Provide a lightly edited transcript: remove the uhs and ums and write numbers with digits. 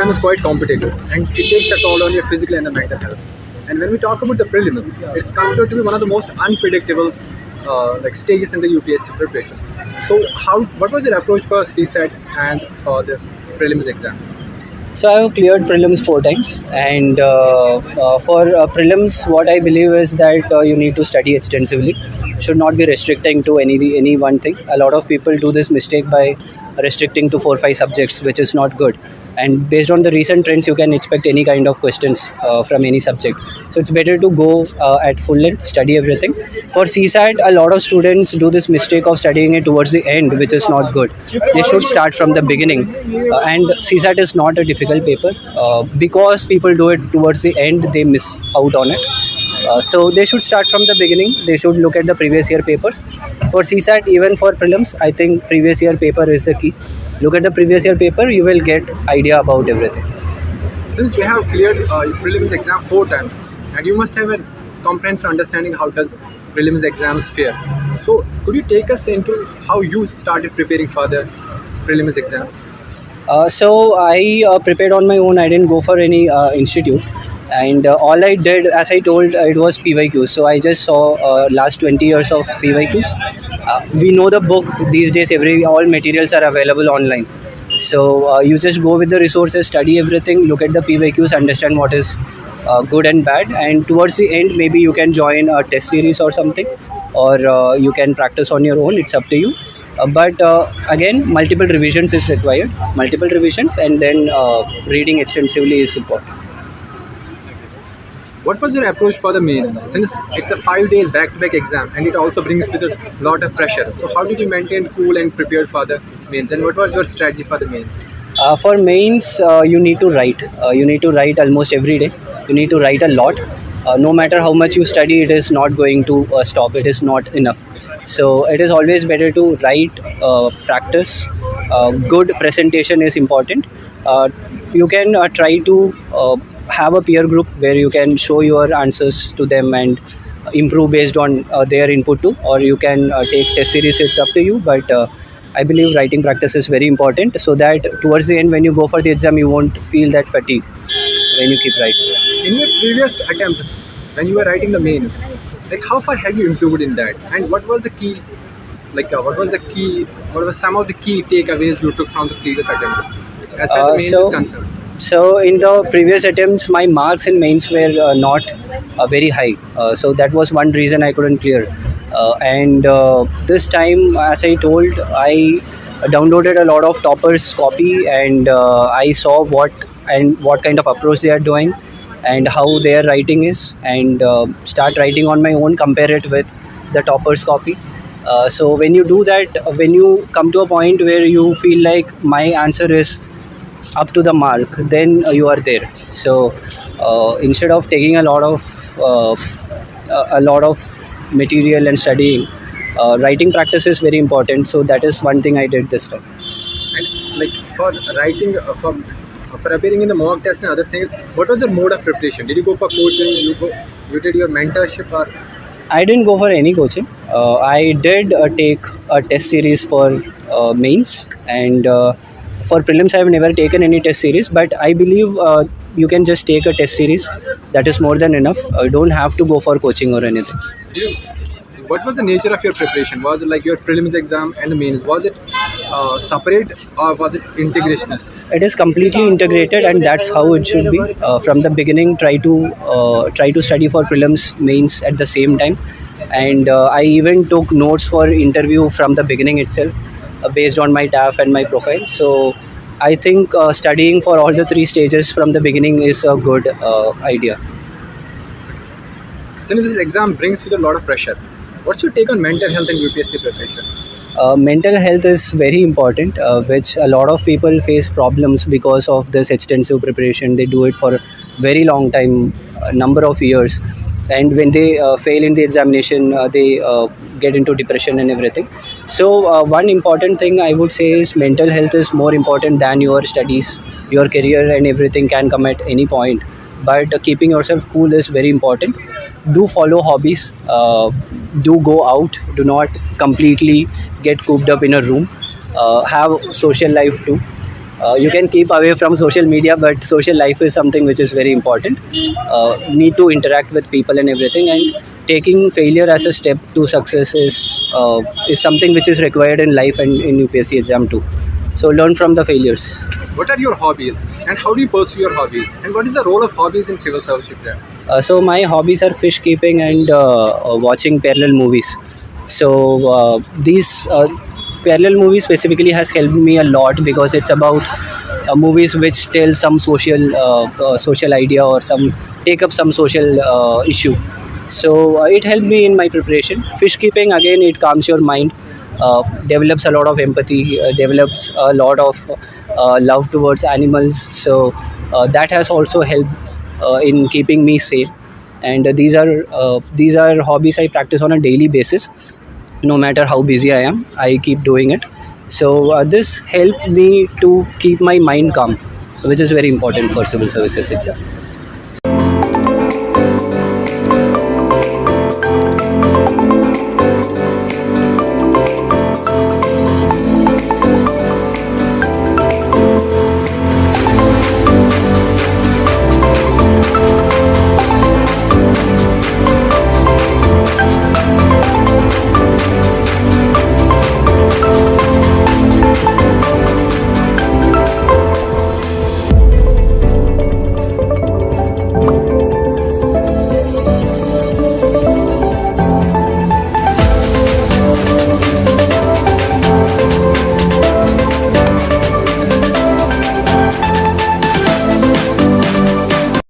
exam is quite competitive and it takes a toll on your physical and the mental health. And when we talk about the prelims, it's considered to be one of the most unpredictable stages in the UPSC preparation. So what was your approach for CSAT and for this prelims exam? So I have cleared prelims 4 times, and for prelims, what I believe is that you need to study extensively. Should not be restricting to any one thing. A lot of people do this mistake by restricting to 4 or 5 subjects, which is not good. And based on the recent trends, you can expect any kind of questions from any subject. So it's better to go at full length, study everything. For CSAT, a lot of students do this mistake of studying it towards the end, which is not good. They should start from the beginning. And CSAT is not a difficult paper. Because people do it towards the end, they miss out on it. So they should start from the beginning. They should look at the previous year papers. For CSAT, even for prelims, I think previous year paper is the key. Look at the previous year paper, you will get idea about everything. Since you have cleared prelims exam 4 times, and you must have a comprehensive understanding how does prelims exams fare. So could you take us into how you started preparing for the prelims exam? So I prepared on my own. I didn't go for any institute. And all I did, as I told, it was PYQs. So I just saw last 20 years of PYQs. We know the book these days. All materials are available online. So you just go with the resources, study everything, look at the PYQs, understand what is good and bad. And towards the end, maybe you can join a test series or something, or you can practice on your own. It's up to you. But again, multiple revisions is required. Multiple revisions, and then reading extensively is important. What was your approach for the mains? Since it's a 5 days back-to-back exam and it also brings with a lot of pressure. So how did you maintain cool and prepared for the mains? And what was your strategy for the mains? For mains, you need to write. You need to write almost every day. You need to write a lot. No matter how much you study, it is not going to stop. It is not enough. So it is always better to write, practice. Good presentation is important. You can try to have a peer group where you can show your answers to them and improve based on their input too, or you can take test series. It's up to you, but I believe writing practice is very important, so that towards the end when you go for the exam you won't feel that fatigue when you keep writing. In your previous attempts, when you were writing the mains, how far have you improved in that, and what was the key, what was some of the key takeaways you took from the previous attempts as far as the mains is concerned? So in the previous attempts, my marks in mains were not very high. So that was one reason I couldn't clear. And this time, as I told, I downloaded a lot of toppers copy, and I saw what kind of approach they are doing and how their writing is, and start writing on my own, compare it with the toppers copy. So when you do that, when you come to a point where you feel like my answer is up to the mark, then you are there. So instead of taking a lot of material and studying, writing practice is very important. So that is one thing I did this time. And for writing, for appearing in the mock test and other things, what was your mode of preparation? Did you go for coaching? You did your mentorship, or? I didn't go for any coaching. I did take a test series for mains, and for prelims I have never taken any test series, but I believe you can just take a test series. That is more than enough. You don't have to go for coaching or anything. What was the nature of your preparation? Was it like your prelims exam and the mains? Was it separate, or was it integrationist? It is completely integrated, and that's how it should be. From the beginning, try to study for prelims, mains at the same time. And I even took notes for interview from the beginning itself, based on my TAF and my profile. So I think studying for all the 3 stages from the beginning is a good idea. Since this exam brings with a lot of pressure, what's your take on mental health and UPSC preparation? Mental health is very important, which a lot of people face problems because of this extensive preparation. They do it for a very long time, a number of years, and when they fail in the examination, they get into depression and everything. So one important thing I would say is mental health is more important than your studies. Your career and everything can come at any point, but keeping yourself cool is very important. Do follow hobbies, do go out, do not completely get cooped up in a room, have social life too. You can keep away from social media, but social life is something which is very important. Need to interact with people and everything, and taking failure as a step to success is something which is required in life and in UPSC exam too. So learn from the failures. What are your hobbies, and how do you pursue your hobbies? And what is the role of hobbies in civil service exam? So my hobbies are fish keeping and watching parallel movies. So these parallel movies specifically has helped me a lot because it's about movies which tell some social idea or some take up some social issue. So it helped me in my preparation. Fish keeping, again, it calms your mind, develops a lot of empathy, develops a lot of love towards animals. So that has also helped in keeping me safe. And these are hobbies I practice on a daily basis. No matter how busy I am, I keep doing it. So this helped me to keep my mind calm, which is very important for civil services exam.